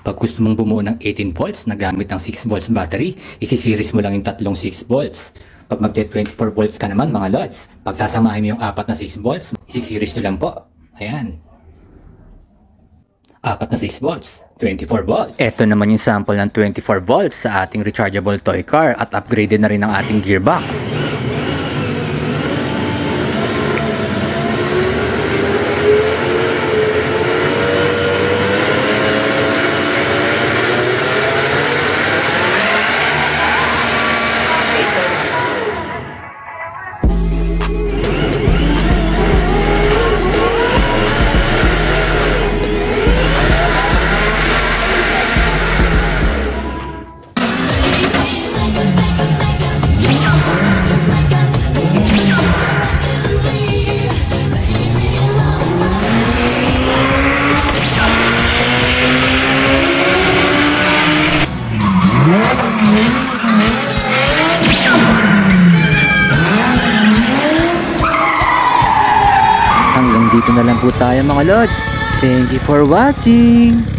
Pag gusto mong bumuo ng 18 volts na gamit ng 6 volts battery, isi-series mo lang yung tatlong 6 volts. Pag magte-24 volts ka naman mga lods, pag sasamahin mo yung apat na 6 volts, isi-series nyo lang po. Ayan. Apat na 6 volts, 24 volts. Ito naman yung sample ng 24 volts sa ating rechargeable toy car at upgraded na rin ang ating gearbox. Hanggang dito na lang po tayo mga lods. Thank you for watching!